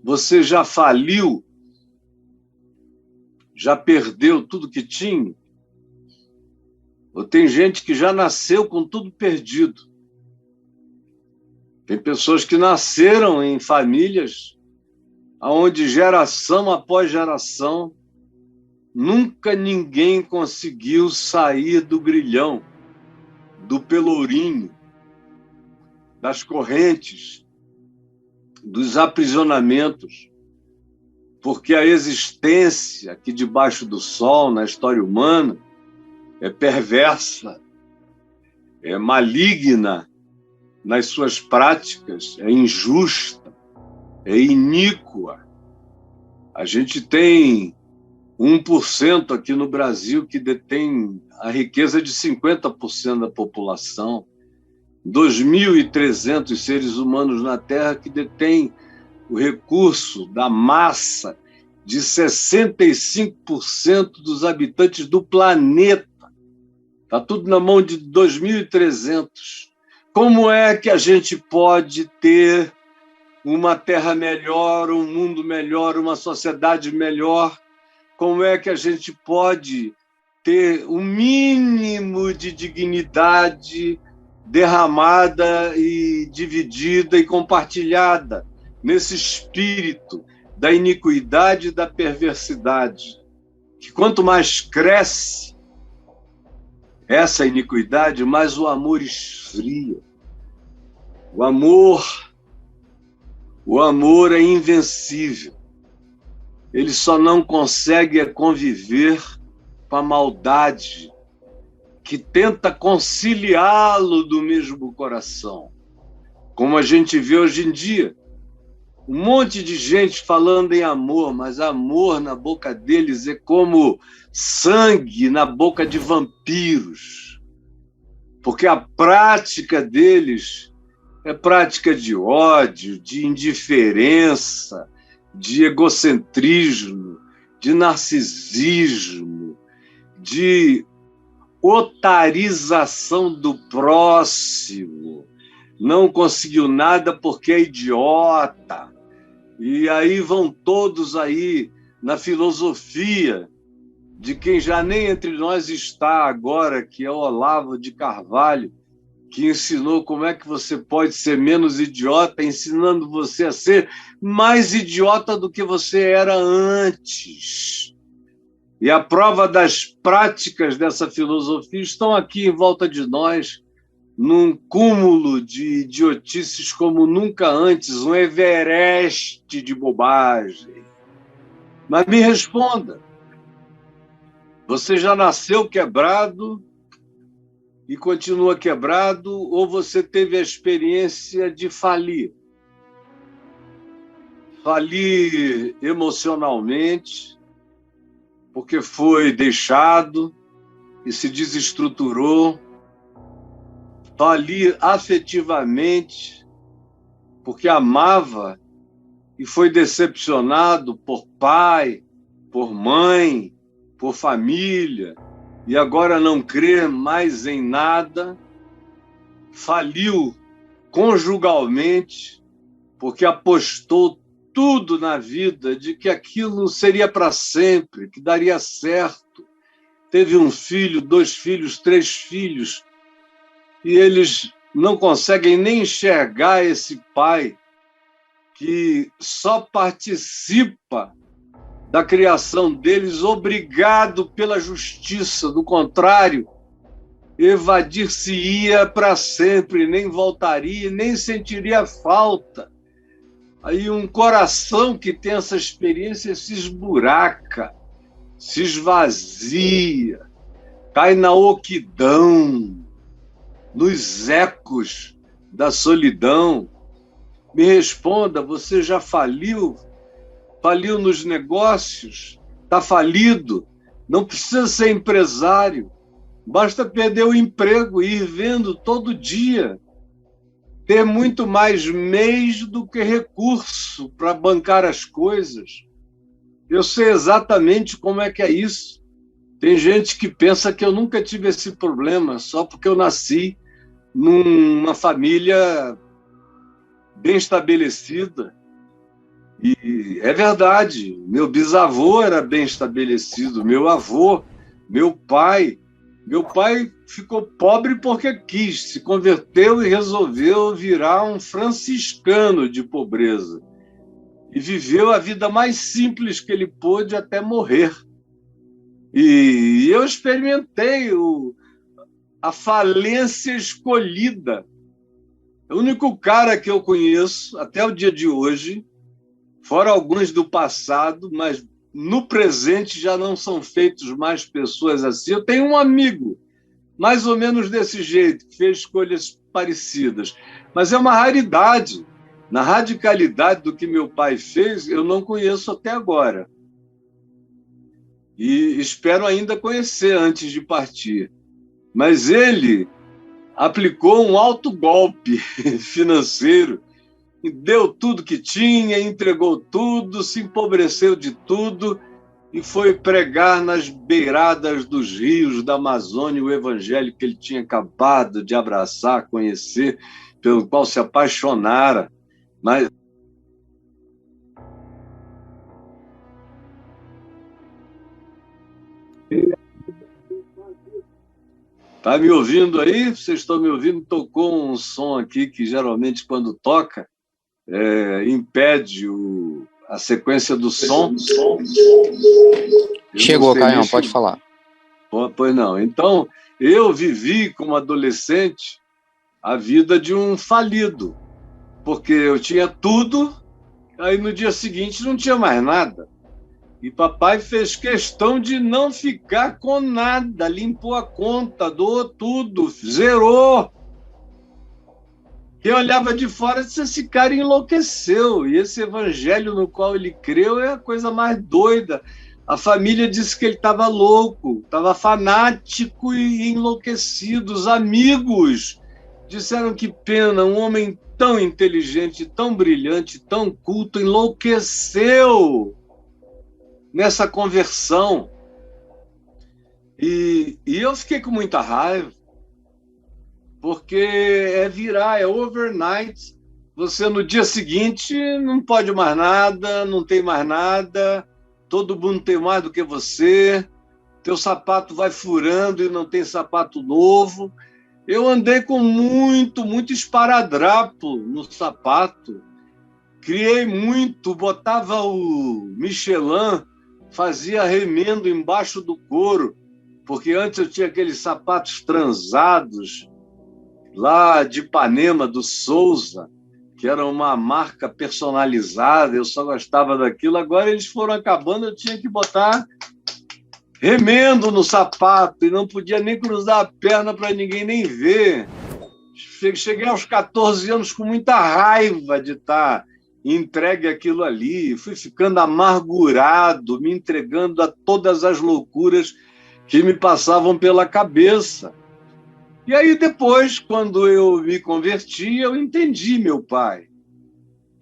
Você já faliu? Já perdeu tudo que tinha? Ou tem gente que já nasceu com tudo perdido? Tem pessoas que nasceram em famílias onde geração após geração nunca ninguém conseguiu sair do grilhão, do pelourinho, das correntes, dos aprisionamentos, porque a existência aqui debaixo do sol, na história humana, é perversa, é maligna nas suas práticas, é injusta, é iníqua. A gente tem 1% aqui no Brasil que detém a riqueza de 50% da população, 2.300 seres humanos na Terra que detêm o recurso da massa de 65% dos habitantes do planeta. Está tudo na mão de 2.300. Como é que a gente pode ter uma terra melhor, um mundo melhor, uma sociedade melhor? Como é que a gente pode ter um mínimo de dignidade derramada e dividida e compartilhada nesse espírito da iniquidade e da perversidade? Que quanto mais cresce essa iniquidade, mais o amor esfria. O amor é invencível. Ele só não consegue conviver com a maldade que tenta conciliá-lo do mesmo coração. Como a gente vê hoje em dia, um monte de gente falando em amor, mas amor na boca deles é como sangue na boca de vampiros. Porque a prática deles é prática de ódio, de indiferença, de egocentrismo, de narcisismo, de otarização do próximo. Não conseguiu nada porque é idiota. E aí vão todos aí na filosofia de quem já nem entre nós está agora, que é o Olavo de Carvalho, que ensinou como é que você pode ser menos idiota, ensinando você a ser mais idiota do que você era antes. E a prova das práticas dessa filosofia estão aqui em volta de nós, num cúmulo de idiotices como nunca antes, um Everest de bobagem. Mas me responda, você já nasceu quebrado e continua quebrado, ou você teve a experiência de falir? Falir emocionalmente, porque foi deixado e se desestruturou. Falir afetivamente, porque amava e foi decepcionado por pai, por mãe, por família, e agora não crê mais em nada. Faliu conjugalmente, porque apostou tudo na vida de que aquilo seria para sempre, que daria certo. Teve um filho, 2 filhos, 3 filhos, e eles não conseguem nem enxergar esse pai que só participa da criação deles, obrigado pela justiça. Do contrário, evadir-se-ia para sempre, nem voltaria, nem sentiria falta. Aí um coração que tem essa experiência se esburaca, se esvazia, cai na oquidão, nos ecos da solidão. Me responda, você já faliu? Faliu nos negócios? Está falido? Não precisa ser empresário. Basta perder o emprego e ir vendo todo dia. Ter muito mais meios do que recurso para bancar as coisas. Eu sei exatamente como é que é isso. Tem gente que pensa que eu nunca tive esse problema, só porque eu nasci numa família bem estabelecida. E é verdade, meu bisavô era bem estabelecido, meu avô, meu pai. Meu pai ficou pobre porque quis, se converteu e resolveu virar um franciscano de pobreza. E viveu a vida mais simples que ele pôde até morrer. E eu experimentei a falência escolhida. O único cara que eu conheço até o dia de hoje, fora alguns do passado, mas no presente já não são feitos mais pessoas assim. Eu tenho um amigo, mais ou menos desse jeito, que fez escolhas parecidas, mas é uma raridade. Na radicalidade do que meu pai fez, eu não conheço até agora. E espero ainda conhecer antes de partir. Mas ele aplicou um alto golpe financeiro, deu tudo que tinha, entregou tudo, se empobreceu de tudo e foi pregar nas beiradas dos rios da Amazônia o evangelho que ele tinha acabado de abraçar, conhecer, pelo qual se apaixonara. Mas tá me ouvindo aí? Vocês estão me ouvindo? Tocou um som aqui que geralmente quando toca impede a sequência do som. Chegou, Caião, pode falar. Pois não. Então, eu vivi como adolescente a vida de um falido, porque eu tinha tudo, aí no dia seguinte não tinha mais nada. E papai fez questão de não ficar com nada, limpou a conta, doou tudo, zerou. Quem olhava de fora disse: esse cara enlouqueceu, e esse evangelho no qual ele creu é a coisa mais doida. A família disse que ele estava louco, estava fanático e enlouquecido. Os amigos disseram que pena, um homem tão inteligente, tão brilhante, tão culto, enlouqueceu nessa conversão. E eu fiquei com muita raiva, porque é overnight. Você no dia seguinte não pode mais nada, não tem mais nada, todo mundo tem mais do que você, teu sapato vai furando e não tem sapato novo. Eu andei com muito esparadrapo no sapato, criei muito, botava o Michelin, fazia remendo embaixo do couro, porque antes eu tinha aqueles sapatos transados, lá de Ipanema, do Souza, que era uma marca personalizada, eu só gostava daquilo. Agora eles foram acabando, eu tinha que botar remendo no sapato e não podia nem cruzar a perna para ninguém nem ver. Cheguei aos 14 anos com muita raiva de estar entregue aquilo ali, fui ficando amargurado, me entregando a todas as loucuras que me passavam pela cabeça. E aí depois, quando eu me converti, eu entendi meu pai.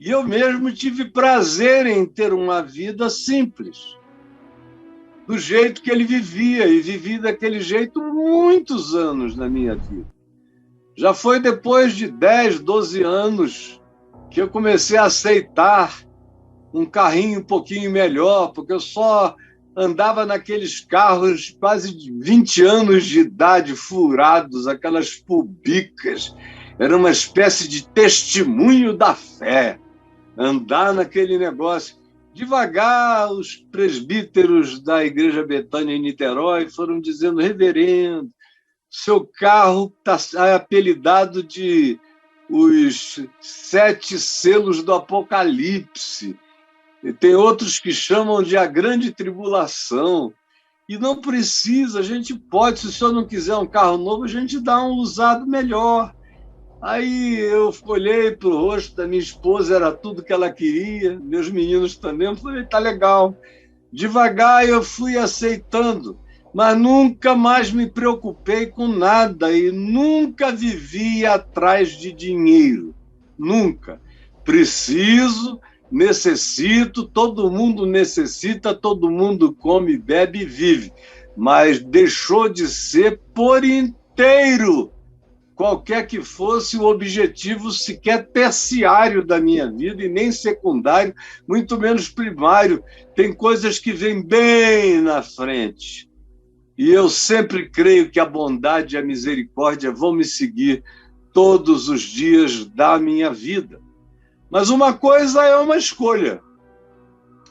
E eu mesmo tive prazer em ter uma vida simples, do jeito que ele vivia, e vivi daquele jeito muitos anos na minha vida. Já foi depois de 10, 12 anos que eu comecei a aceitar um carrinho um pouquinho melhor, porque eu só andava naqueles carros quase de 20 anos de idade, furados, aquelas pubicas. Era uma espécie de testemunho da fé, andar naquele negócio. Devagar, os presbíteros da Igreja Betânia em Niterói foram dizendo: reverendo, seu carro está apelidado de os 7 selos do Apocalipse. E tem outros que chamam de a grande tribulação. E não precisa, a gente pode, se o senhor não quiser um carro novo, a gente dá um usado melhor. Aí eu olhei para o rosto da minha esposa, era tudo que ela queria, meus meninos também, eu falei: tá legal. Devagar eu fui aceitando, mas nunca mais me preocupei com nada e nunca vivi atrás de dinheiro. Nunca. Preciso, necessito, todo mundo necessita, todo mundo come, bebe e vive. Mas deixou de ser por inteiro qualquer que fosse o objetivo sequer terciário da minha vida, e nem secundário, muito menos primário. Tem coisas que vêm bem na frente. E eu sempre creio que a bondade e a misericórdia vão me seguir todos os dias da minha vida. Mas uma coisa é uma escolha,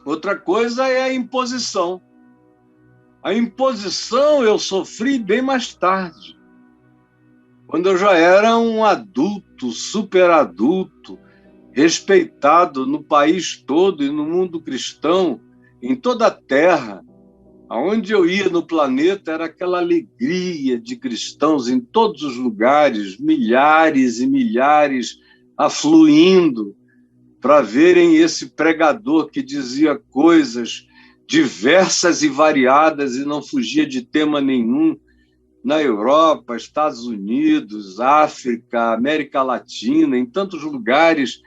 outra coisa é a imposição. A imposição eu sofri bem mais tarde, quando eu já era um adulto, superadulto, respeitado no país todo e no mundo cristão, em toda a terra. Aonde eu ia no planeta era aquela alegria de cristãos em todos os lugares, milhares e milhares afluindo para verem esse pregador que dizia coisas diversas e variadas e não fugia de tema nenhum, na Europa, Estados Unidos, África, América Latina, em tantos lugares.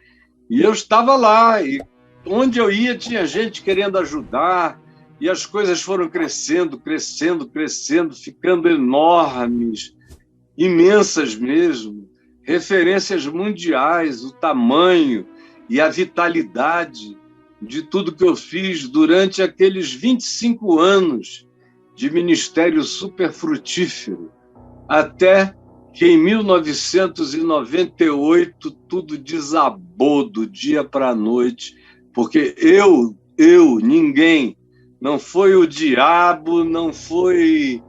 E eu estava lá, e onde eu ia tinha gente querendo ajudar, e as coisas foram crescendo, crescendo, crescendo, ficando enormes, imensas mesmo, referências mundiais, o tamanho e a vitalidade de tudo que eu fiz durante aqueles 25 anos de ministério super frutífero, até que em 1998 tudo desabou do dia para a noite, porque ninguém, não foi o diabo, não foi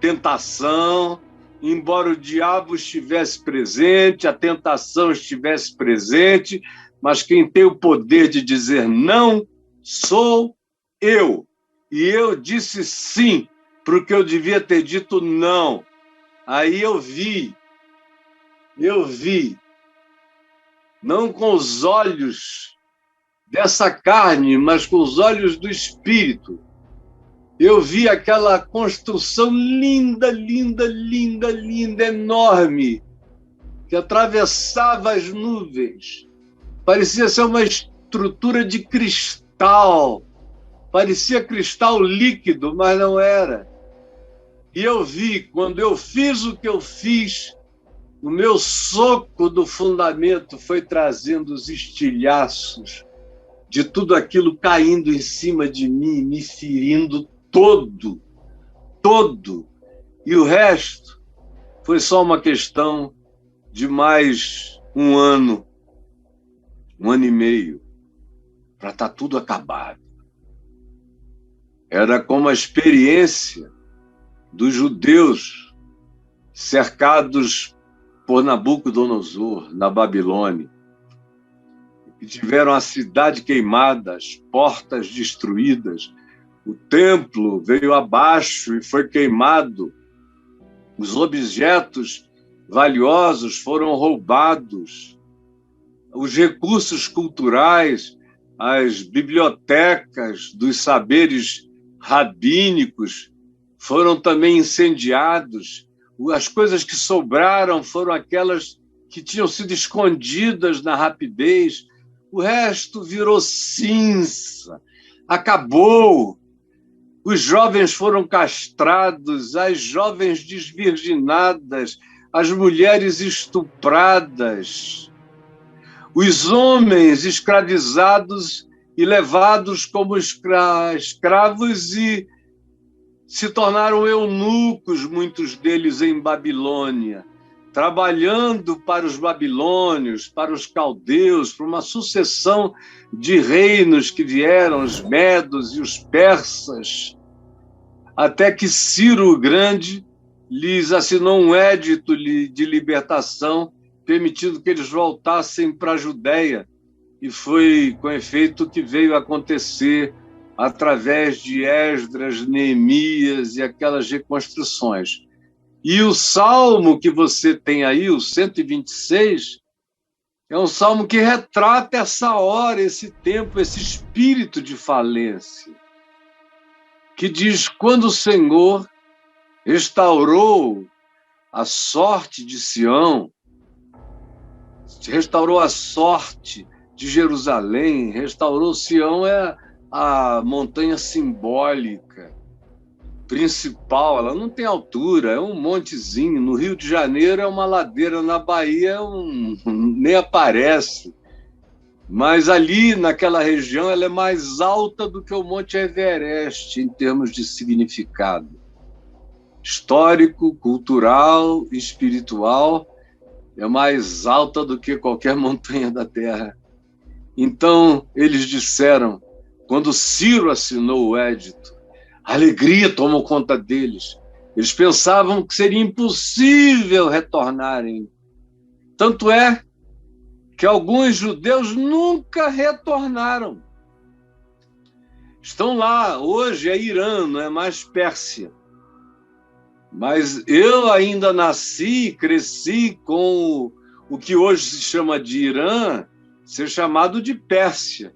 tentação, embora o diabo estivesse presente, a tentação estivesse presente, mas quem tem o poder de dizer não sou eu. E eu disse sim, porque eu devia ter dito não. Aí eu vi, não com os olhos dessa carne, mas com os olhos do Espírito. Eu vi aquela construção linda, linda, linda, linda, enorme, que atravessava as nuvens. Parecia ser uma estrutura de cristal. Parecia cristal líquido, mas não era. E eu vi, quando eu fiz o que eu fiz, o meu soco do fundamento foi trazendo os estilhaços de tudo aquilo caindo em cima de mim, me ferindo todo. E o resto foi só uma questão de mais um ano e meio, para estar tudo acabado. Era como a experiência dos judeus cercados por Nabucodonosor, na Babilônia, que tiveram a cidade queimada, as portas destruídas, o templo veio abaixo e foi queimado, os objetos valiosos foram roubados, os recursos culturais, as bibliotecas dos saberes rabínicos foram também incendiados. As coisas que sobraram foram aquelas que tinham sido escondidas na rapidez. O resto virou cinza, acabou. Os jovens foram castrados, as jovens desvirginadas, as mulheres estupradas, os homens escravizados e levados como escravos e se tornaram eunucos, muitos deles em Babilônia, trabalhando para os babilônios, para os caldeus, para uma sucessão de reinos que vieram, os medos e os persas, até que Ciro o Grande lhes assinou um édito de libertação, permitindo que eles voltassem para a Judéia. E foi com efeito que veio acontecer através de Esdras, Neemias e aquelas reconstruções. E o salmo que você tem aí, o 126, é um salmo que retrata essa hora, esse tempo, esse espírito de falência, que diz: quando o Senhor restaurou a sorte de Sião, restaurou a sorte de Jerusalém, restaurou Sião, é a montanha simbólica principal, ela não tem altura, é um montezinho. No Rio de Janeiro é uma ladeira, na Bahia nem aparece. Mas ali, naquela região, ela é mais alta do que o Monte Everest, em termos de significado histórico, cultural, espiritual, é mais alta do que qualquer montanha da Terra. Então, eles disseram, quando Ciro assinou o édito, a alegria tomou conta deles. Eles pensavam que seria impossível retornarem. Tanto é que alguns judeus nunca retornaram. Estão lá, hoje é Irã, não é mais Pérsia. Mas eu ainda nasci, cresci com o que hoje se chama de Irã, ser chamado de Pérsia.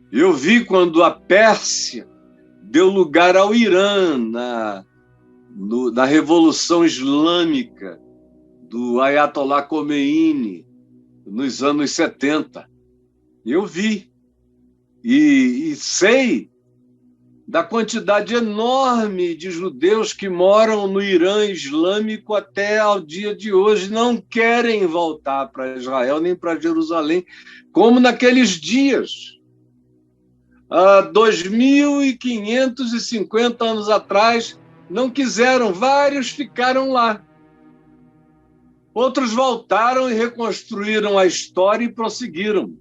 Eu vi quando a Pérsia deu lugar ao Irã na Revolução Islâmica do Ayatollah Khomeini, nos anos 70. Eu vi e sei da quantidade enorme de judeus que moram no Irã islâmico até ao dia de hoje, não querem voltar para Israel nem para Jerusalém, como naqueles dias. Há 2.550 anos atrás, não quiseram, vários ficaram lá. Outros voltaram e reconstruíram a história e prosseguiram.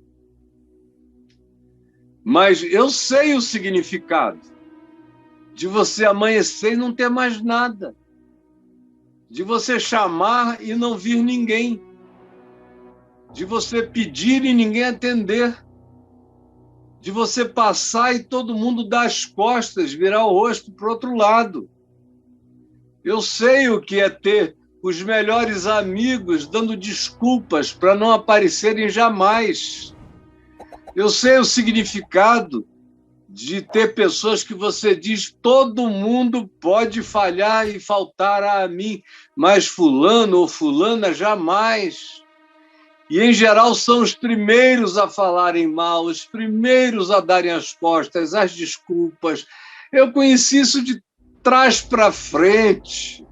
Mas eu sei o significado de você amanhecer e não ter mais nada, de você chamar e não vir ninguém, de você pedir e ninguém atender, de você passar e todo mundo dar as costas, virar o rosto para o outro lado. Eu sei o que é ter os melhores amigos dando desculpas para não aparecerem jamais. Eu sei o significado de ter pessoas que você diz, todo mundo pode falhar e faltar a mim, mas fulano ou fulana jamais. E, em geral, são os primeiros a falarem mal, os primeiros a darem as costas, as desculpas. Eu conheci isso de trás para frente.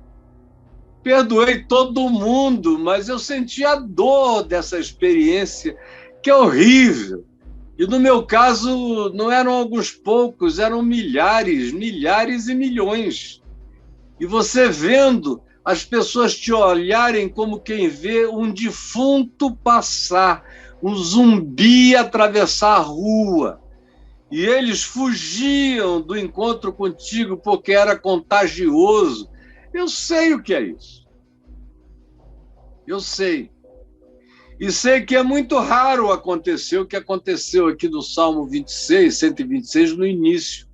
Perdoei todo mundo, mas eu senti a dor dessa experiência, que é horrível. E, no meu caso, não eram alguns poucos, eram milhares, milhares e milhões. E você vendo as pessoas te olharem como quem vê um defunto passar, um zumbi atravessar a rua. E eles fugiam do encontro contigo porque era contagioso. Eu sei o que é isso. Eu sei. E sei que é muito raro acontecer o que aconteceu aqui no Salmo 26, 126, no início,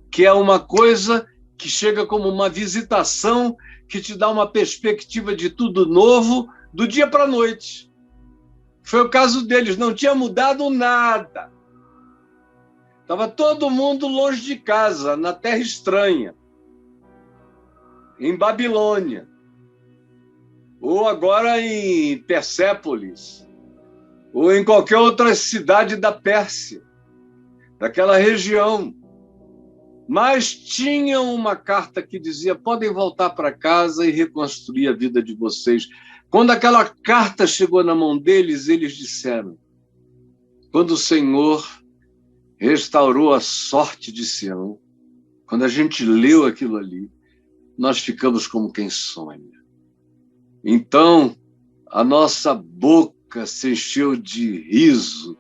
que é uma coisa que chega como uma visitação que te dá uma perspectiva de tudo novo do dia para a noite. Foi o caso deles, não tinha mudado nada. Estava todo mundo longe de casa, na terra estranha, em Babilônia, ou agora em Persépolis, ou em qualquer outra cidade da Pérsia, daquela região. Mas tinham uma carta que dizia, podem voltar para casa e reconstruir a vida de vocês. Quando aquela carta chegou na mão deles, eles disseram, quando o Senhor restaurou a sorte de Sião, quando a gente leu aquilo ali, nós ficamos como quem sonha. Então, a nossa boca se encheu de riso,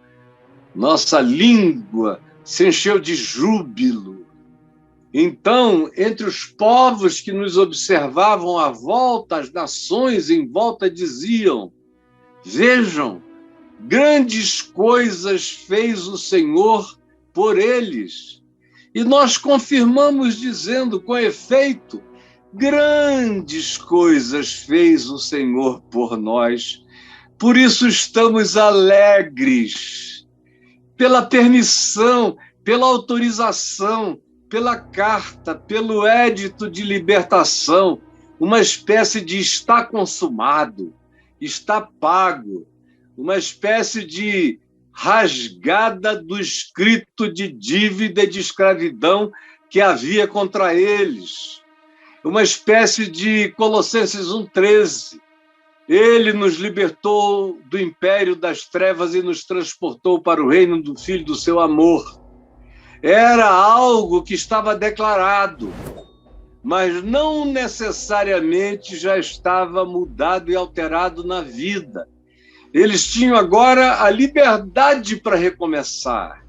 nossa língua se encheu de júbilo. Então, entre os povos que nos observavam à volta, as nações em volta diziam, vejam, grandes coisas fez o Senhor por eles. E nós confirmamos dizendo, com efeito, grandes coisas fez o Senhor por nós. Por isso estamos alegres, pela permissão, pela autorização, pela carta, pelo édito de libertação, uma espécie de está consumado, está pago, uma espécie de rasgada do escrito de dívida e de escravidão que havia contra eles. Uma espécie de Colossenses 1,13. Ele nos libertou do império das trevas e nos transportou para o reino do Filho do seu amor. Era algo que estava declarado, mas não necessariamente já estava mudado e alterado na vida. Eles tinham agora a liberdade para recomeçar.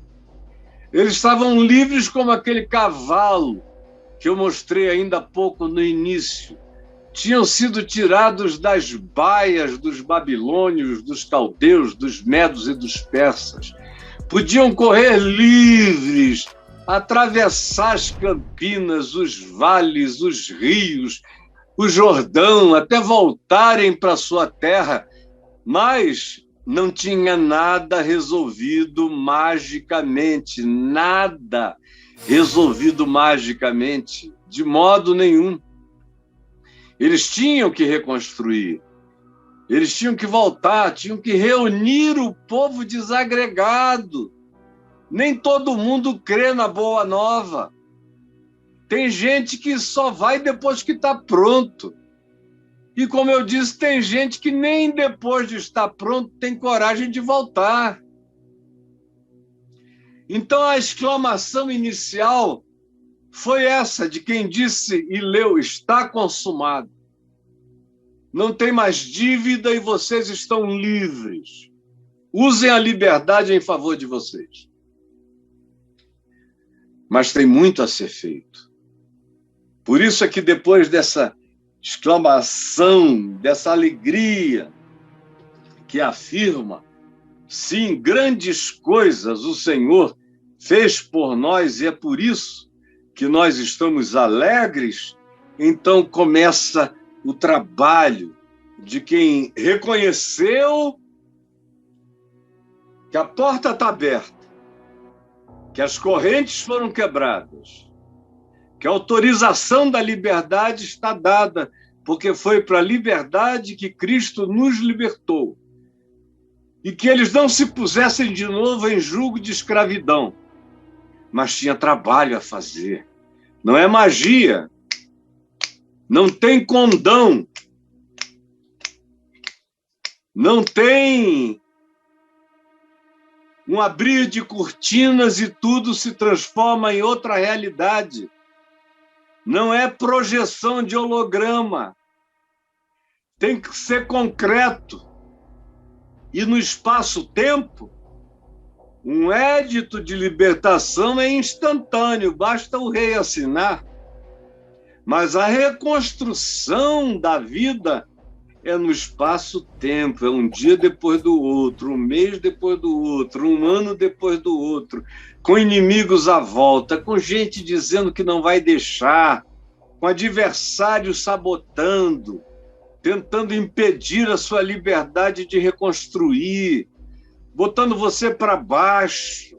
Eles estavam livres como aquele cavalo que eu mostrei ainda há pouco no início. Tinham sido tirados das baias dos babilônios, dos caldeus, dos medos e dos persas. Podiam correr livres, atravessar as campinas, os vales, os rios, o Jordão, até voltarem para sua terra, mas não tinha nada resolvido magicamente, nada resolvido magicamente, de modo nenhum. Eles tinham que reconstruir, eles tinham que voltar, tinham que reunir o povo desagregado. Nem todo mundo crê na boa nova. Tem gente que só vai depois que está pronto. E, como eu disse, tem gente que nem depois de estar pronto tem coragem de voltar. Então, a exclamação inicial foi essa, de quem disse e leu: está consumado. Não tem mais dívida e vocês estão livres. Usem a liberdade em favor de vocês. Mas tem muito a ser feito. Por isso é que depois dessa exclamação, dessa alegria que afirma: sim, grandes coisas o Senhor fez por nós e é por isso que nós estamos alegres, então começa o trabalho de quem reconheceu que a porta está aberta, que as correntes foram quebradas, que a autorização da liberdade está dada, porque foi para a liberdade que Cristo nos libertou. E que eles não se pusessem de novo em jugo de escravidão, mas tinha trabalho a fazer. Não é magia, não tem condão, não tem um abrir de cortinas e tudo se transforma em outra realidade. Não é projeção de holograma. Tem que ser concreto. E no espaço-tempo, um édito de libertação é instantâneo, basta o rei assinar. Mas a reconstrução da vida é no espaço-tempo, é um dia depois do outro, um mês depois do outro, um ano depois do outro, com inimigos à volta, com gente dizendo que não vai deixar, com adversários sabotando, tentando impedir a sua liberdade de reconstruir, botando você para baixo,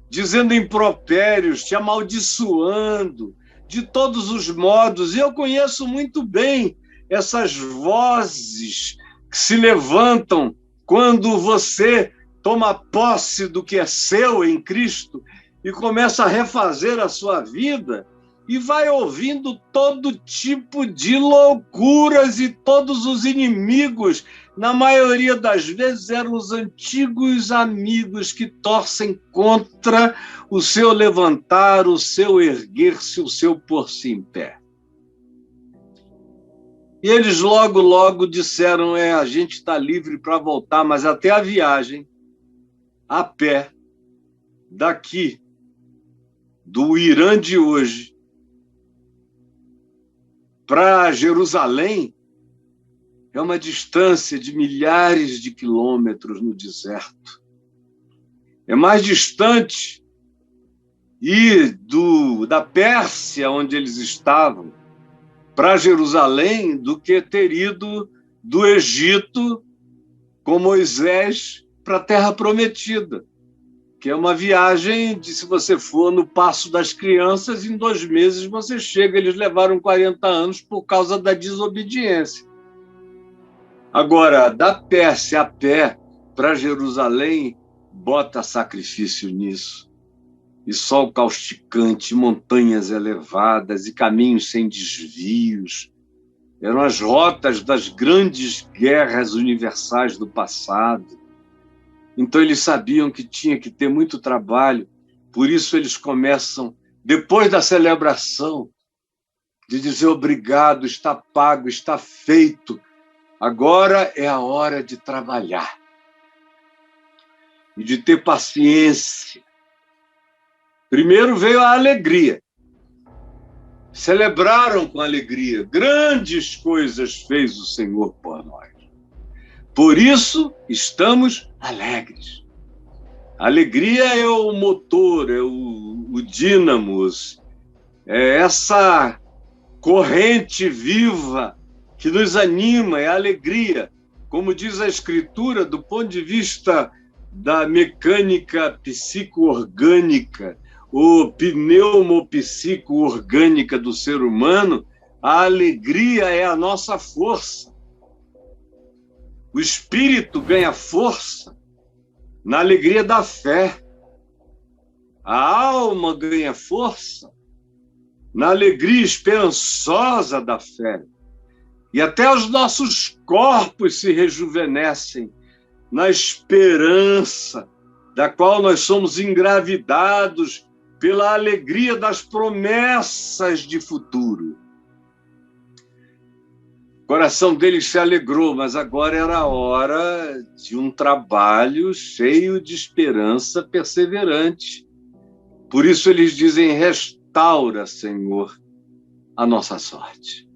dizendo impropérios, te amaldiçoando, de todos os modos. E eu conheço muito bem essas vozes que se levantam quando você toma posse do que é seu em Cristo e começa a refazer a sua vida e vai ouvindo todo tipo de loucuras, e todos os inimigos, na maioria das vezes, eram os antigos amigos que torcem contra o seu levantar, o seu erguer-se, o seu pôr-se em pé. E eles logo, logo disseram: a gente está livre para voltar, mas até a viagem, a pé, daqui, do Irã de hoje, para Jerusalém, é uma distância de milhares de quilômetros no deserto. É mais distante ir da Pérsia, onde eles estavam, para Jerusalém, do que ter ido do Egito com Moisés para a Terra Prometida, que é uma viagem de, se você for no Passo das Crianças, em 2 meses você chega. Eles levaram 40 anos por causa da desobediência. Agora, da Pérsia a pé para Jerusalém, bota sacrifício nisso. e sol causticante, montanhas elevadas e caminhos sem desvios. Eram as rotas das grandes guerras universais do passado. Então eles sabiam que tinha que ter muito trabalho, por isso eles começam, depois da celebração, de dizer obrigado, está pago, está feito. Agora é a hora de trabalhar e de ter paciência. Primeiro veio a alegria. Celebraram com alegria. Grandes coisas fez o Senhor por nós. Por isso, estamos alegres. A alegria é o motor, é o dínamos, é essa corrente viva que nos anima, é a alegria. Como diz a Escritura, do ponto de vista da mecânica psico-orgânica, ou pneumopsico-orgânica do ser humano, a alegria é a nossa força. O espírito ganha força na alegria da fé. A alma ganha força na alegria esperançosa da fé. E até os nossos corpos se rejuvenescem na esperança da qual nós somos engravidados pela alegria das promessas de futuro. O coração deles se alegrou, mas agora era a hora de um trabalho cheio de esperança perseverante. Por isso eles dizem: restaura, Senhor, a nossa sorte.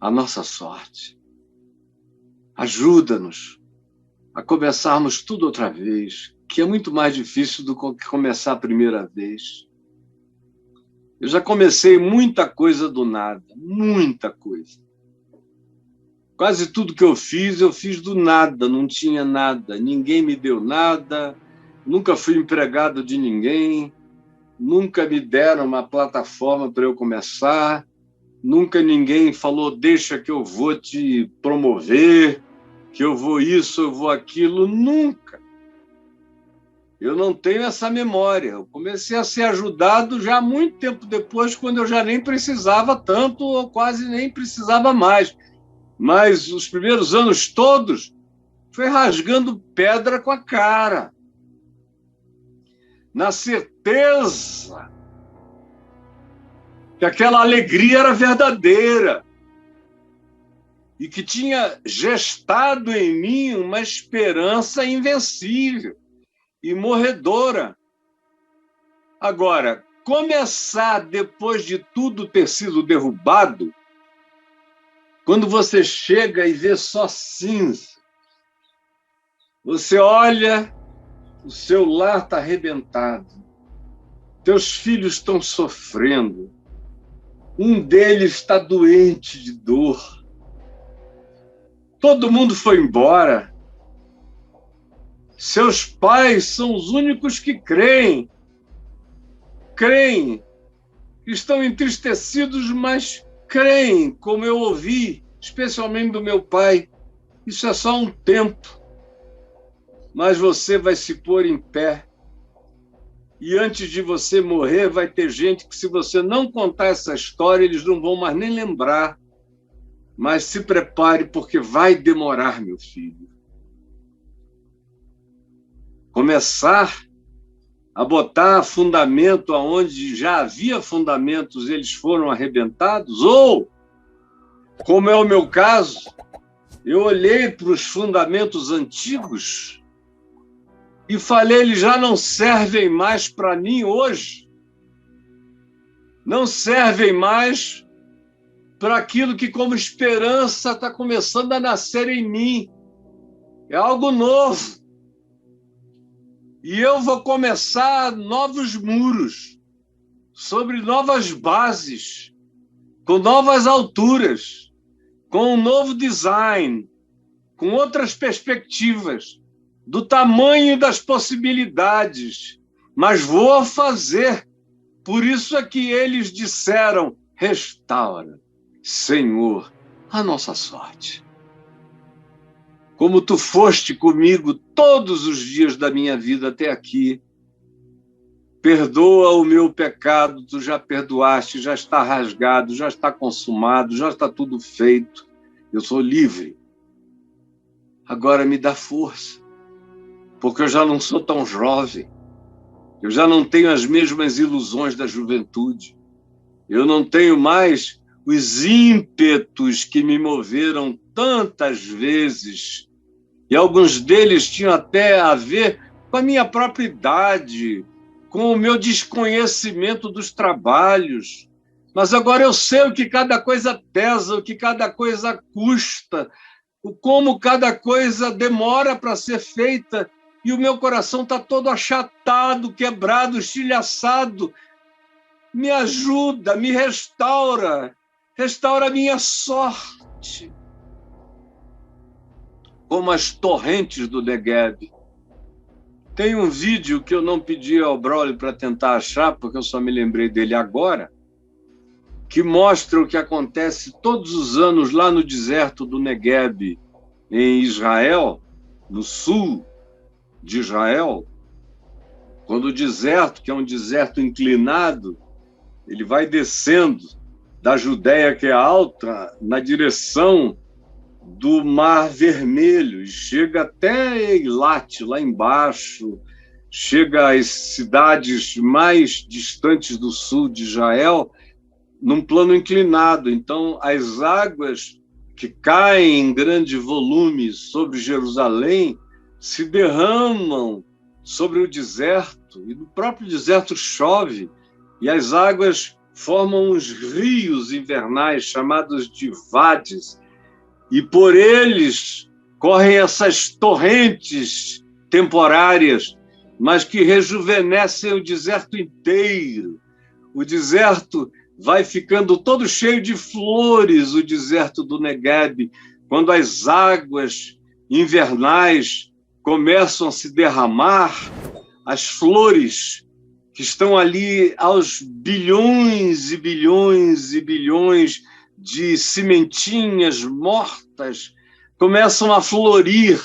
A nossa sorte. Ajuda-nos a começarmos tudo outra vez, que é muito mais difícil do que começar a primeira vez. Eu já comecei muita coisa do nada, muita coisa. Quase tudo que eu fiz do nada, não tinha nada, ninguém me deu nada, nunca fui empregado de ninguém, nunca me deram uma plataforma para eu começar, nunca ninguém falou: deixa que eu vou te promover, que eu vou isso, eu vou aquilo, nunca. Eu não tenho essa memória. Eu comecei a ser ajudado já muito tempo depois, quando eu já nem precisava tanto, ou quase nem precisava mais. Mas os primeiros anos todos foi rasgando pedra com a cara, na certeza que aquela alegria era verdadeira e que tinha gestado em mim uma esperança invencível e morredora. Agora, começar depois de tudo ter sido derrubado, quando você chega e vê só cinza, você olha, o seu lar está arrebentado, teus filhos estão sofrendo, um deles está doente de dor, todo mundo foi embora, seus pais são os únicos que creem, estão entristecidos, mas creem, como eu ouvi, especialmente do meu pai. Isso é só um tempo, mas você vai se pôr em pé. E antes de você morrer, vai ter gente que, se você não contar essa história, eles não vão mais nem lembrar. Mas se prepare, porque vai demorar, meu filho. Começar a botar fundamento aonde já havia fundamentos, eles foram arrebentados, ou, como é o meu caso, eu olhei para os fundamentos antigos e falei: eles já não servem mais para mim hoje, não servem mais para aquilo que, como esperança, está começando a nascer em mim. É algo novo. E eu vou começar novos muros, sobre novas bases, com novas alturas, com um novo design, com outras perspectivas, do tamanho das possibilidades. Mas vou fazer. Por isso é que eles disseram: restaura, Senhor, a nossa sorte. Como tu foste comigo todos os dias da minha vida até aqui, perdoa o meu pecado, tu já perdoaste, já está rasgado, já está consumado, já está tudo feito, eu sou livre. Agora me dá força, porque eu já não sou tão jovem, eu já não tenho as mesmas ilusões da juventude, eu não tenho mais os ímpetos que me moveram tantas vezes, e alguns deles tinham até a ver com a minha própria idade, com o meu desconhecimento dos trabalhos. Mas agora eu sei o que cada coisa pesa, o que cada coisa custa, como cada coisa demora para ser feita, e o meu coração está todo achatado, quebrado, estilhaçado. Me ajuda, me restaura a minha sorte. Como as torrentes do Negueb. Tem um vídeo que eu não pedi ao Braulio para tentar achar, porque eu só me lembrei dele agora, que mostra o que acontece todos os anos lá no deserto do Negueb, em Israel, no sul de Israel, quando o deserto, que é um deserto inclinado, ele vai descendo da Judéia, que é alta, na direção do Mar Vermelho, e chega até Eilat, lá embaixo, chega às cidades mais distantes do sul de Israel, num plano inclinado. Então, as águas que caem em grande volume sobre Jerusalém se derramam sobre o deserto, e no próprio deserto chove, e as águas formam os rios invernais, chamados de vades, e por eles correm essas torrentes temporárias, mas que rejuvenescem o deserto inteiro. O deserto vai ficando todo cheio de flores, o deserto do Negueb, quando as águas invernais começam a se derramar, as flores que estão ali aos bilhões e bilhões e bilhões de sementinhas mortas, começam a florir,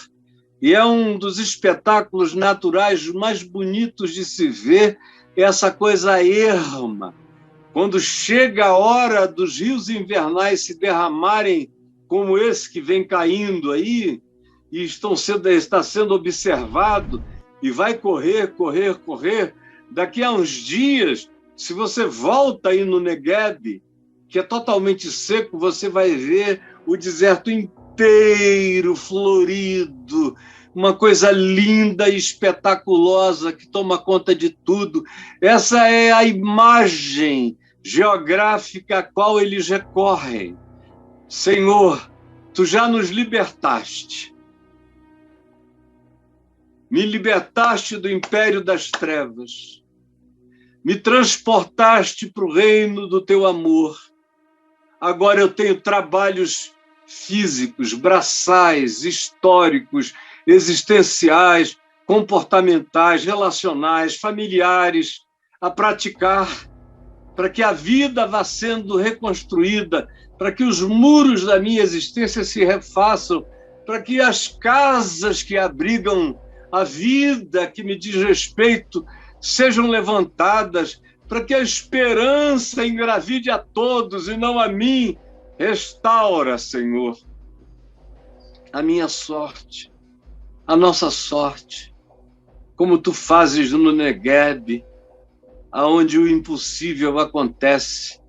e é um dos espetáculos naturais mais bonitos de se ver, essa coisa erma. Quando chega a hora dos rios invernais se derramarem, como esse que vem caindo aí, e está sendo observado, e vai correr, daqui a uns dias, se você volta aí no Negueb, que é totalmente seco, você vai ver o deserto inteiro florido, uma coisa linda e espetaculosa que toma conta de tudo. Essa é a imagem geográfica a qual eles recorrem. Senhor, tu já nos libertaste. Me libertaste do império das trevas. Me transportaste para o reino do teu amor. Agora eu tenho trabalhos físicos, braçais, históricos, existenciais, comportamentais, relacionais, familiares, a praticar, para que a vida vá sendo reconstruída, para que os muros da minha existência se refaçam, para que as casas que abrigam a vida que me diz respeito sejam levantadas, para que a esperança engravide a todos e não a mim. Restaura, Senhor, a minha sorte, a nossa sorte, como tu fazes no Negueb, aonde o impossível acontece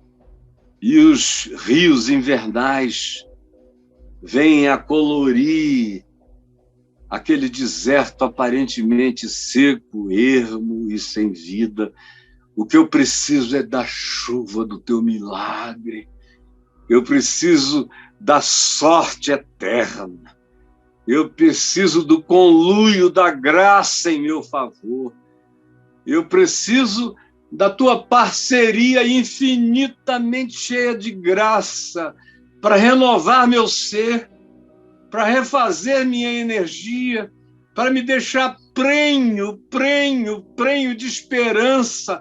e os rios invernais vêm a colorir aquele deserto aparentemente seco, ermo e sem vida. O que eu preciso é da chuva do teu milagre. Eu preciso da sorte eterna. Eu preciso do conluio da graça em meu favor. Eu preciso da tua parceria infinitamente cheia de graça para renovar meu ser, para refazer minha energia, para me deixar prenho de esperança.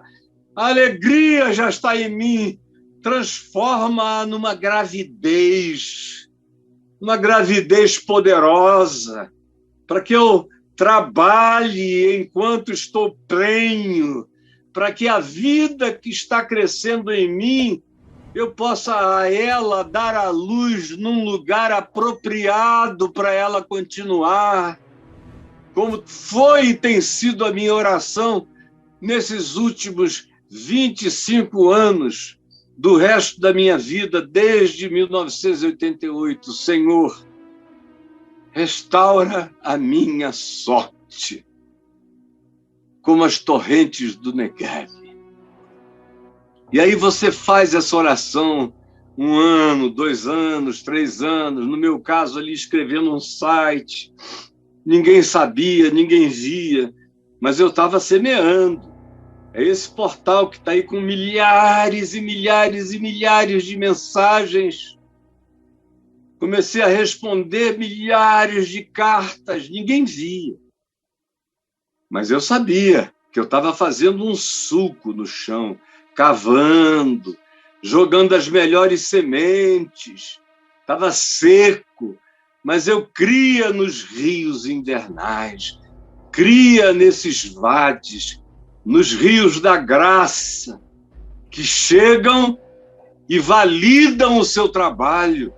A alegria já está em mim. Transforma-a numa gravidez poderosa, para que eu trabalhe enquanto estou prenho, para que a vida que está crescendo em mim, eu possa a ela dar a luz num lugar apropriado para ela continuar, como foi e tem sido a minha oração nesses últimos 25 anos do resto da minha vida, desde 1988. Senhor, restaura a minha sorte, como as torrentes do Negev. E aí você faz essa oração 1 ano, 2 anos, 3 anos, no meu caso ali escrevendo um site, ninguém sabia, ninguém via, mas eu estava semeando. É esse portal que está aí com milhares e milhares e milhares de mensagens. Comecei a responder milhares de cartas, ninguém via. Mas eu sabia que eu estava fazendo um sulco no chão, cavando, jogando as melhores sementes. Estava seco, mas eu cria nos rios invernais, cria nesses vades, nos rios da graça, que chegam e validam o seu trabalho.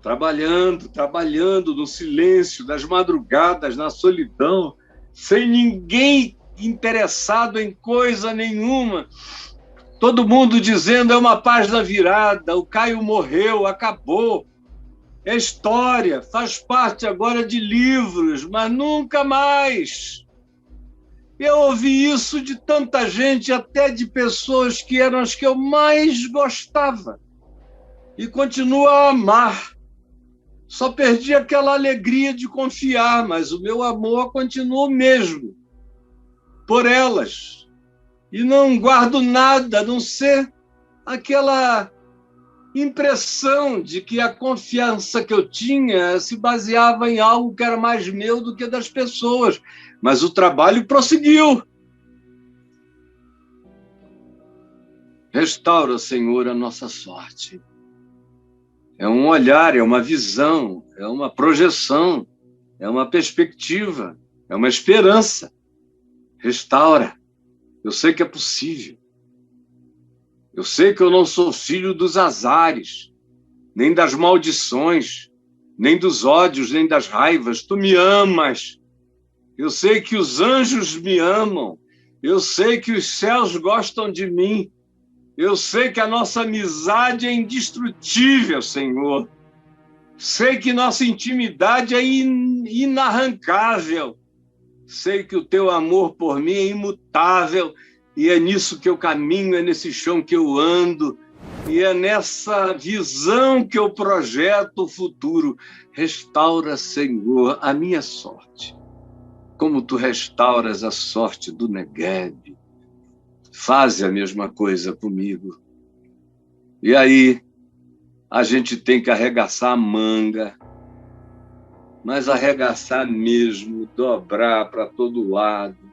Trabalhando no silêncio das madrugadas, na solidão, sem ninguém interessado em coisa nenhuma. Todo mundo dizendo, é uma página virada, o Caio morreu, acabou. É história, faz parte agora de livros, mas nunca mais. Eu ouvi isso de tanta gente, até de pessoas que eram as que eu mais gostava. E continuo a amar. Só perdi aquela alegria de confiar, mas o meu amor continua o mesmo por elas. E não guardo nada, a não ser aquela impressão de que a confiança que eu tinha se baseava em algo que era mais meu do que das pessoas. Mas o trabalho prosseguiu. Restaura, Senhor, a nossa sorte. É um olhar, é uma visão, é uma projeção, é uma perspectiva, é uma esperança. Restaura. Eu sei que é possível. Eu sei que eu não sou filho dos azares, nem das maldições, nem dos ódios, nem das raivas. Tu me amas. Eu sei que os anjos me amam. Eu sei que os céus gostam de mim. Eu sei que a nossa amizade é indestrutível, Senhor. Sei que nossa intimidade é inarrancável. Sei que o teu amor por mim é imutável. E é nisso que eu caminho, é nesse chão que eu ando. E é nessa visão que eu projeto o futuro. Restaura, Senhor, a minha sorte. Como tu restauras a sorte do Negev. Faze a mesma coisa comigo. E aí, a gente tem que arregaçar a manga, mas arregaçar mesmo, dobrar para todo lado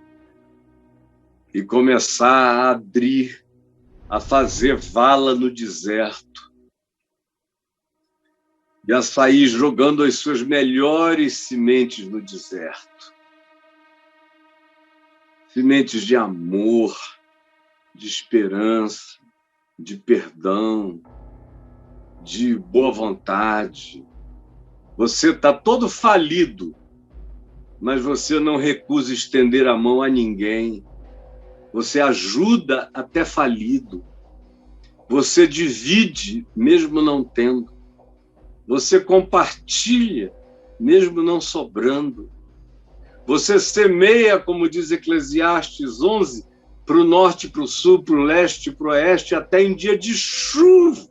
e começar a abrir, a fazer vala no deserto e a sair jogando as suas melhores sementes no deserto. Sementes de amor, de esperança, de perdão, de boa vontade. Você está todo falido, mas você não recusa estender a mão a ninguém. Você ajuda até falido. Você divide, mesmo não tendo. Você compartilha, mesmo não sobrando. Você semeia, como diz Eclesiastes 11, para o norte, para o sul, para o leste, para o oeste, até em dia de chuva,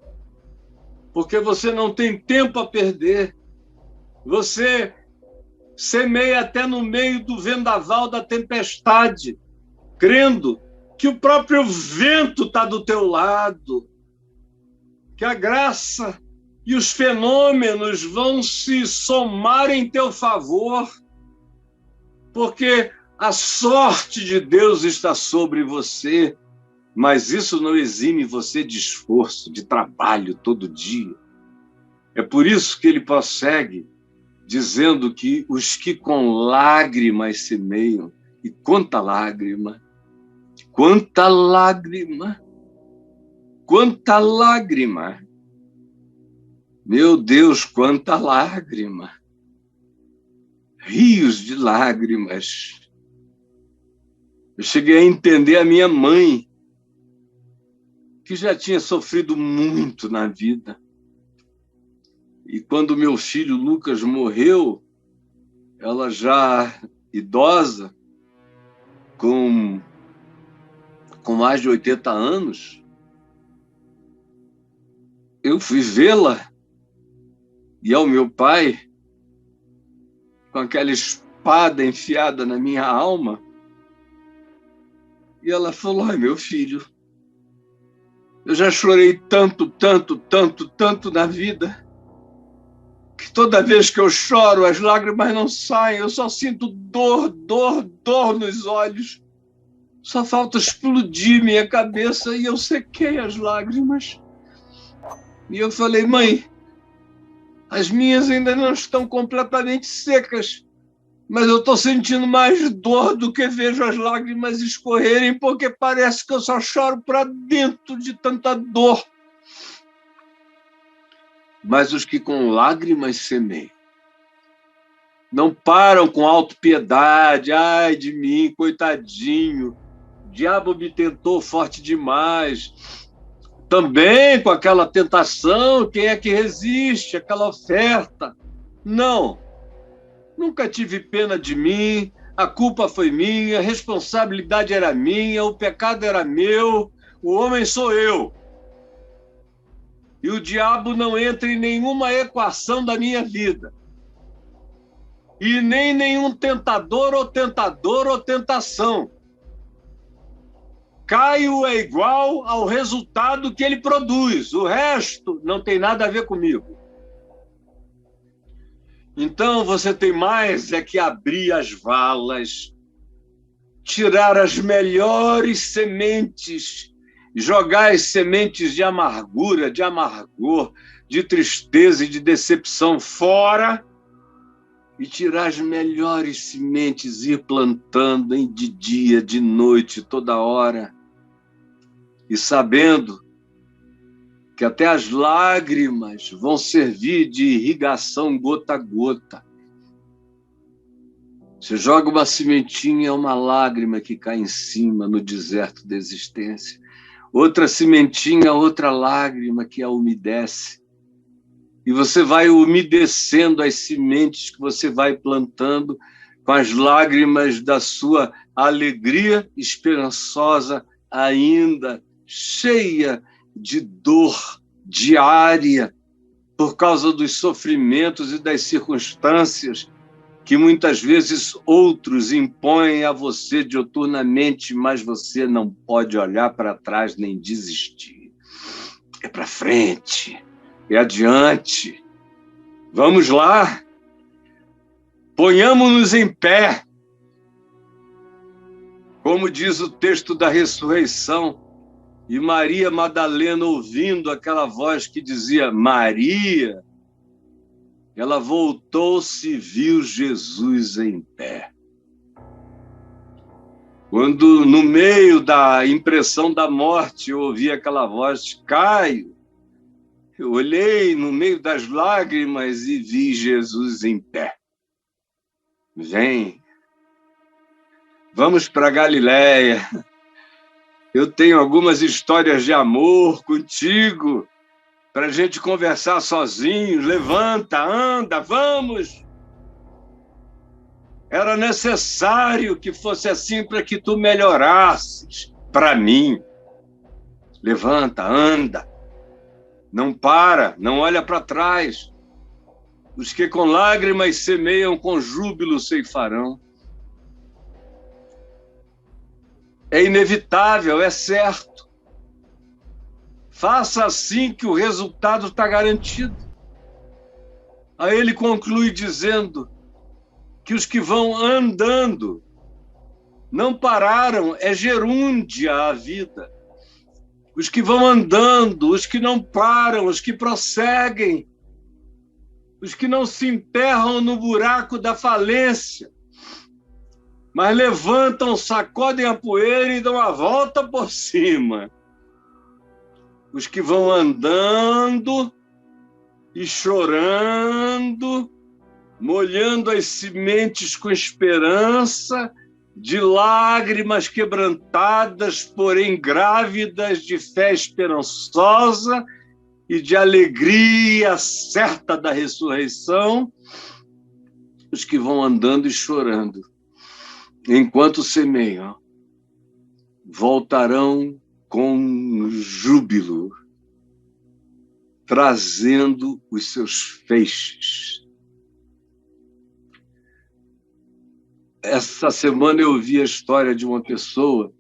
porque você não tem tempo a perder. Você semeia até no meio do vendaval da tempestade, crendo que o próprio vento está do teu lado, que a graça e os fenômenos vão se somar em teu favor, porque a sorte de Deus está sobre você, mas isso não exime você de esforço, de trabalho todo dia. É por isso que ele prossegue dizendo que os que com lágrimas semeiam, e quanta lágrima, Quanta lágrima! Quanta lágrima! Meu Deus, quanta lágrima! Rios de lágrimas. Eu cheguei a entender a minha mãe, que já tinha sofrido muito na vida. E quando meu filho Lucas morreu, ela já idosa, com mais de 80 anos, eu fui vê-la e ao meu pai, com aquela espada enfiada na minha alma, e ela falou: ai, meu filho, eu já chorei tanto, tanto, tanto, tanto na vida, que toda vez que eu choro, as lágrimas não saem, eu só sinto dor, dor, dor nos olhos. Só falta explodir minha cabeça e eu sequei as lágrimas. E eu falei: mãe, as minhas ainda não estão completamente secas, mas eu estou sentindo mais dor do que vejo as lágrimas escorrerem, porque parece que eu só choro para dentro de tanta dor. Mas os que com lágrimas semeiam não param com autopiedade. Ai de mim, coitadinho, o diabo me tentou forte demais. Também com aquela tentação, quem é que resiste? Aquela oferta. Não, nunca tive pena de mim, a culpa foi minha, a responsabilidade era minha, o pecado era meu, o homem sou eu. E o diabo não entra em nenhuma equação da minha vida. E nem nenhum tentador ou tentação. Caio é igual ao resultado que ele produz. O resto não tem nada a ver comigo. Então você tem mais é que abrir as valas, tirar as melhores sementes, jogar as sementes de amargura, de amargor, de tristeza e de decepção fora e tirar as melhores sementes e ir plantando de dia, de noite, toda hora. E sabendo que até as lágrimas vão servir de irrigação gota a gota. Você joga uma sementinha, uma lágrima que cai em cima no deserto da existência. Outra sementinha, outra lágrima que a umedece. E você vai umedecendo as sementes que você vai plantando com as lágrimas da sua alegria esperançosa, ainda cheia de dor diária por causa dos sofrimentos e das circunstâncias que muitas vezes outros impõem a você diuturnamente, mas você não pode olhar para trás nem desistir. É para frente, é adiante. Vamos lá. Ponhamos-nos em pé. Como diz o texto da ressurreição, e Maria Madalena, ouvindo aquela voz que dizia Maria, ela voltou-se e viu Jesus em pé. Quando, no meio da impressão da morte, eu ouvi aquela voz, Caio, eu olhei no meio das lágrimas e vi Jesus em pé. Vem, vamos para Galiléia. Eu tenho algumas histórias de amor contigo, para a gente conversar sozinhos. Levanta, anda, vamos. Era necessário que fosse assim para que tu melhorasses para mim. Levanta, anda. Não para, não olha para trás. Os que com lágrimas semeiam, com júbilo ceifarão. É inevitável, é certo. Faça assim que o resultado está garantido. Aí ele conclui dizendo que os que vão andando não pararam, é gerúndia a vida. Os que vão andando, os que não param, os que prosseguem, os que não se enterram no buraco da falência, mas levantam, sacodem a poeira e dão a volta por cima. Os que vão andando e chorando, molhando as sementes com esperança, de lágrimas quebrantadas, porém grávidas de fé esperançosa e de alegria certa da ressurreição, os que vão andando e chorando, enquanto semeiam, voltarão com júbilo, trazendo os seus feixes. Essa semana eu ouvi a história de uma pessoa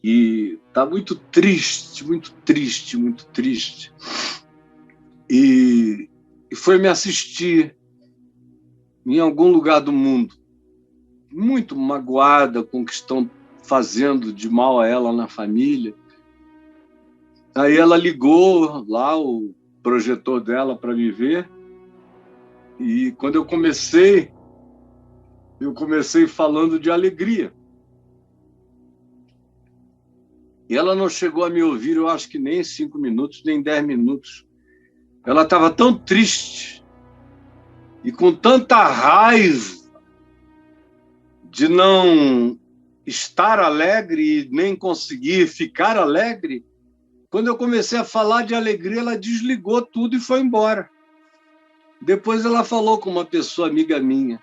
que está muito triste, muito triste, muito triste. E foi me assistir em algum lugar do mundo, muito magoada com o que estão fazendo de mal a ela na família. Aí ela ligou lá o projetor dela para me ver, e quando eu comecei falando de alegria. E ela não chegou a me ouvir, eu acho que nem 5 minutos, nem 10 minutos. Ela estava tão triste e com tanta raiva de não estar alegre e nem conseguir ficar alegre. Quando eu comecei a falar de alegria, ela desligou tudo e foi embora. Depois ela falou com uma pessoa amiga minha.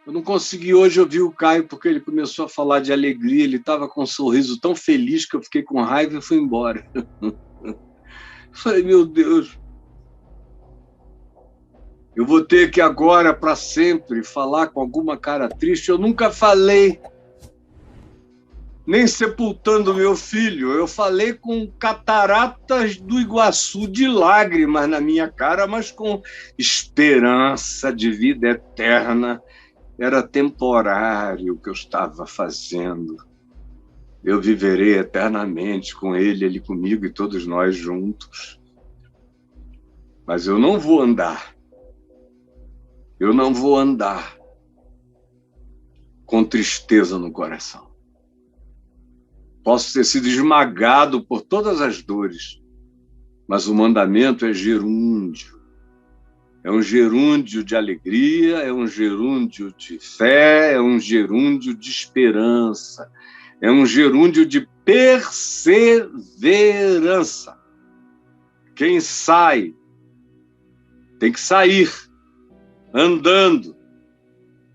Eu não consegui hoje ouvir o Caio, porque ele começou a falar de alegria, ele estava com um sorriso tão feliz que eu fiquei com raiva e fui embora. Falei, meu Deus, eu vou ter que agora, para sempre, falar com alguma cara triste. Eu nunca falei, nem sepultando meu filho, eu falei com cataratas do Iguaçu de lágrimas na minha cara, mas com esperança de vida eterna. Era temporário o que eu estava fazendo. Eu viverei eternamente com ele, ele comigo e todos nós juntos. Mas eu não vou andar. Eu não vou andar com tristeza no coração. Posso ter sido esmagado por todas as dores, mas o mandamento é gerúndio. É um gerúndio de alegria, é um gerúndio de fé, é um gerúndio de esperança, é um gerúndio de perseverança. Quem sai tem que sair andando.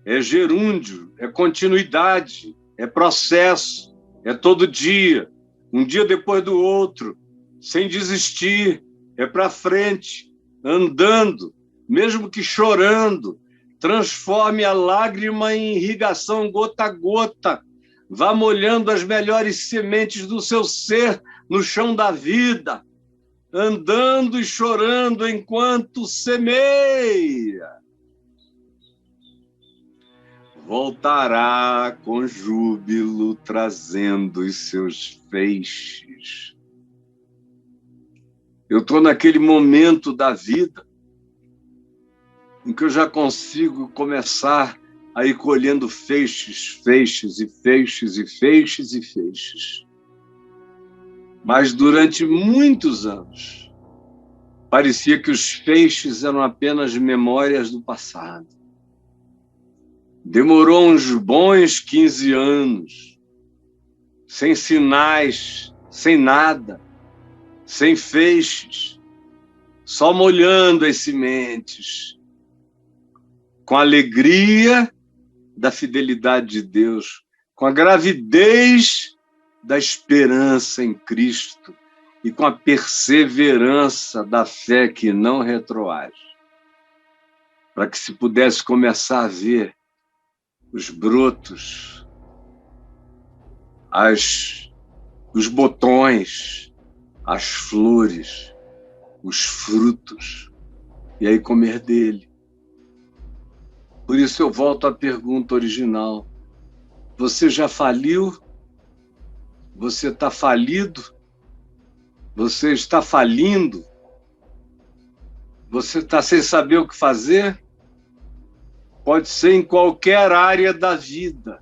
É gerúndio, é continuidade, é processo, é todo dia, um dia depois do outro, sem desistir, é para frente, andando. Mesmo que chorando, transforme a lágrima em irrigação gota a gota. Vá molhando as melhores sementes do seu ser no chão da vida, andando e chorando enquanto semeia. Voltará com júbilo, trazendo os seus feixes. Eu estou naquele momento da vida em que eu já consigo começar a ir colhendo feixes, feixes e feixes e feixes e feixes. Mas durante muitos anos, parecia que os feixes eram apenas memórias do passado. Demorou uns bons 15 anos, sem sinais, sem nada, sem feixes, só molhando as sementes, com a alegria da fidelidade de Deus, com a gravidez da esperança em Cristo e com a perseverança da fé que não retroage, para que se pudesse começar a ver os brotos, os botões, as flores, os frutos, e aí comer dele. Por isso eu volto à pergunta original. Você já faliu? Você está falido? Você está falindo? Você está sem saber o que fazer? pode ser em qualquer área da vida.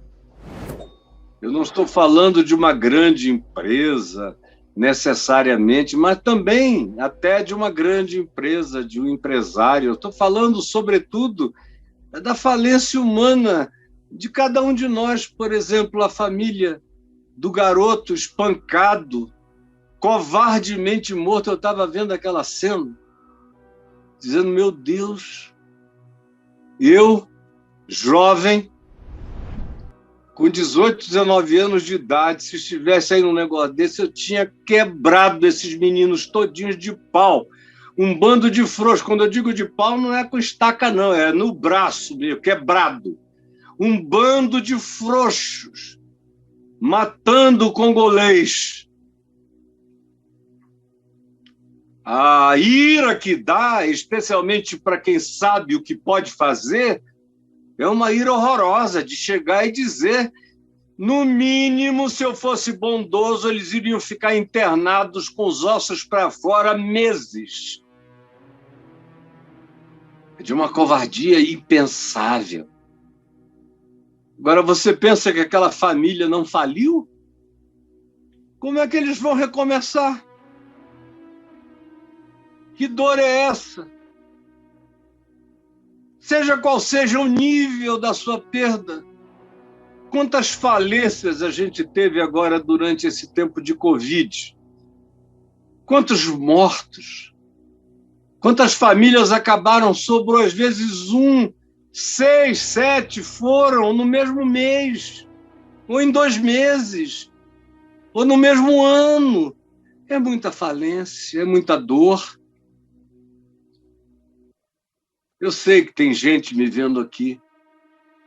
Eu não estou falando de uma grande empresa, necessariamente, mas também até de uma grande empresa, de um empresário. Eu estou falando, sobretudo, da falência humana de cada um de nós. Por exemplo, a família do garoto espancado, covardemente morto. Eu estava vendo aquela cena, dizendo, meu Deus, eu, jovem, com 18, 19 anos de idade, se estivesse aí num negócio desse, eu tinha quebrado esses meninos todinhos de pau. Um bando de frouxos. Quando eu digo de pau, não é com estaca, não, é no braço mesmo, quebrado. Um bando de frouxos, matando o congolês. A ira que dá, especialmente para quem sabe o que pode fazer, é uma ira horrorosa de chegar e dizer, no mínimo, se eu fosse bondoso, eles iriam ficar internados com os ossos para fora meses. É de uma covardia impensável. Agora, você pensa que aquela família não faliu? Como é que eles vão recomeçar? Que dor é essa? Seja qual seja o nível da sua perda, quantas falências a gente teve agora durante esse tempo de Covid? Quantos mortos? Quantas famílias acabaram? Sobrou às vezes 1, 6, 7 foram no mesmo mês, ou em 2 meses, ou no mesmo ano. É muita falência, é muita dor. Eu sei que tem gente me vendo aqui,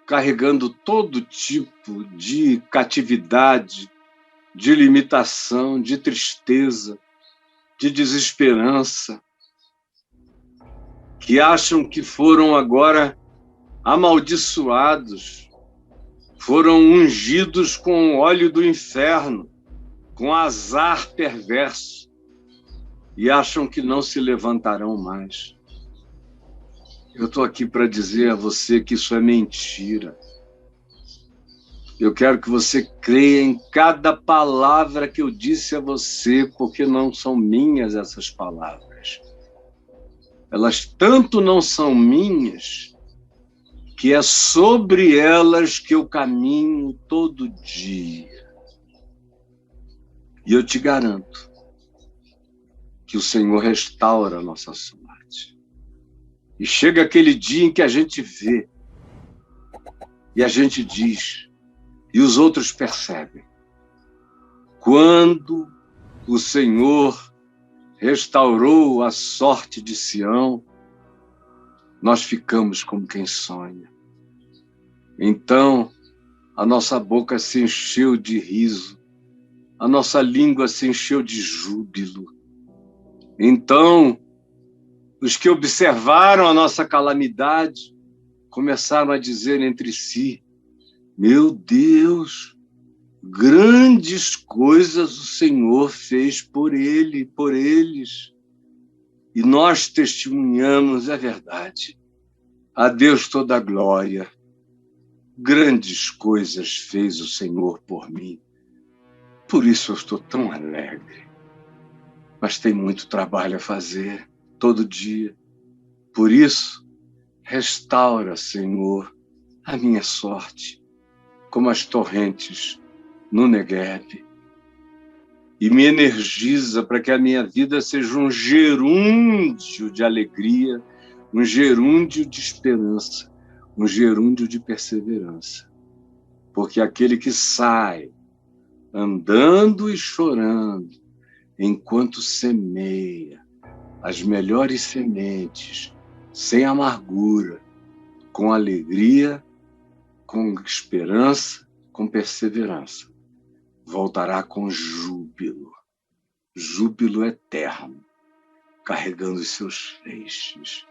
carregando todo tipo de catividade, de limitação, de tristeza, de desesperança, que acham que foram agora amaldiçoados, foram ungidos com o óleo do inferno, com azar perverso, e acham que não se levantarão mais. Eu estou aqui para dizer a você que isso é mentira. Eu quero que você creia em cada palavra que eu disse a você, porque não são minhas essas palavras. Elas tanto não são minhas, que é sobre elas que eu caminho todo dia. E eu te garanto que o Senhor restaura a nossa sorte. E chega aquele dia em que a gente vê, e a gente diz, e os outros percebem. Quando o Senhor restaurou a sorte de Sião, nós ficamos como quem sonha. Então, a nossa boca se encheu de riso, a nossa língua se encheu de júbilo. Então, os que observaram a nossa calamidade começaram a dizer entre si, meu Deus, grandes coisas o Senhor fez por ele, por eles. E nós testemunhamos, é verdade. A Deus toda a glória. Grandes coisas fez o Senhor por mim. Por isso eu estou tão alegre. Mas tem muito trabalho a fazer, todo dia. Por isso, restaura, Senhor, a minha sorte, como as torrentes no Negueb, e me energiza para que a minha vida seja um gerúndio de alegria, um gerúndio de esperança, um gerúndio de perseverança. Porque aquele que sai andando e chorando, enquanto semeia as melhores sementes, sem amargura, com alegria, com esperança, com perseverança, voltará com júbilo, júbilo eterno, carregando os seus feixes.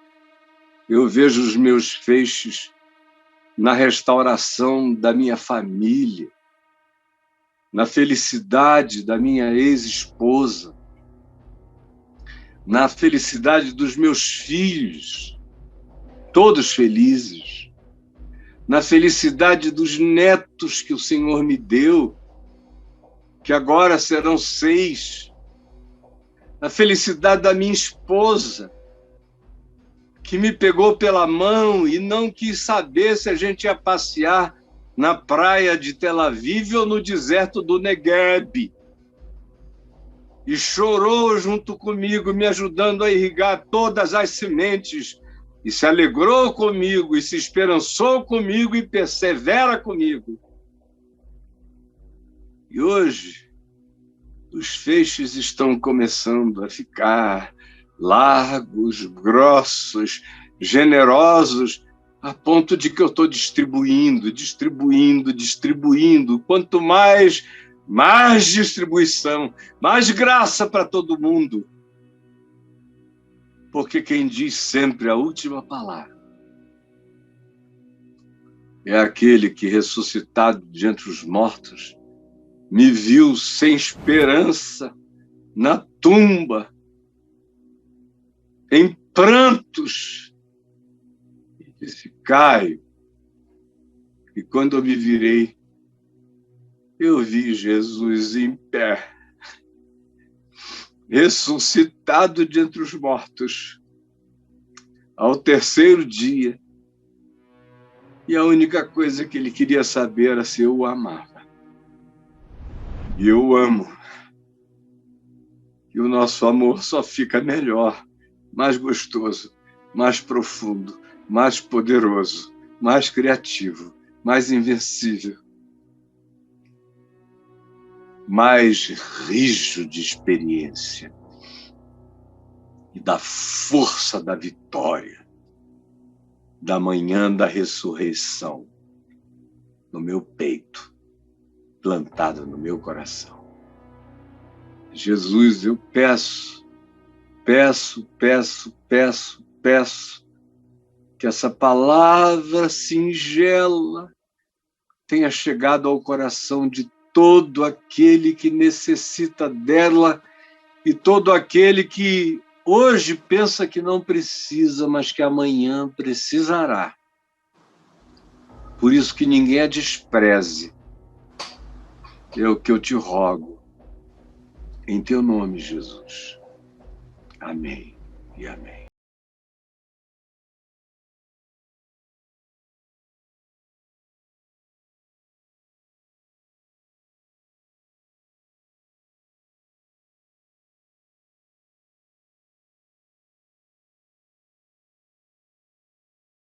Eu vejo os meus feixes na restauração da minha família, na felicidade da minha ex-esposa, na felicidade dos meus filhos, todos felizes, na felicidade dos netos que o Senhor me deu, que agora serão 6, na felicidade da minha esposa, que me pegou pela mão e não quis saber se a gente ia passear na praia de Tel Aviv ou no deserto do Negueb. E chorou junto comigo, me ajudando a irrigar todas as sementes, e se alegrou comigo, e se esperançou comigo, e persevera comigo. E hoje, os feixes estão começando a ficar largos, grossos, generosos, a ponto de que eu estou distribuindo. Quanto mais distribuição, mais graça para todo mundo. Porque quem diz sempre a última palavra é aquele que, ressuscitado de entre os mortos, me viu sem esperança na tumba, em prantos, e disse: Caio. E quando eu me virei, eu vi Jesus em pé, ressuscitado de entre os mortos, ao terceiro dia. E a única coisa que ele queria saber era se eu o amava. E eu o amo. E o nosso amor só fica melhor, mais gostoso, mais profundo, mais poderoso, mais criativo, mais invencível, mais rijo de experiência e da força da vitória, da manhã da ressurreição no meu peito, plantado no meu coração. Jesus, eu peço que essa palavra singela tenha chegado ao coração de todo aquele que necessita dela e todo aquele que hoje pensa que não precisa, mas que amanhã precisará. Por isso que ninguém a despreze. É o que eu te rogo. Em teu nome, Jesus. Amém e amém.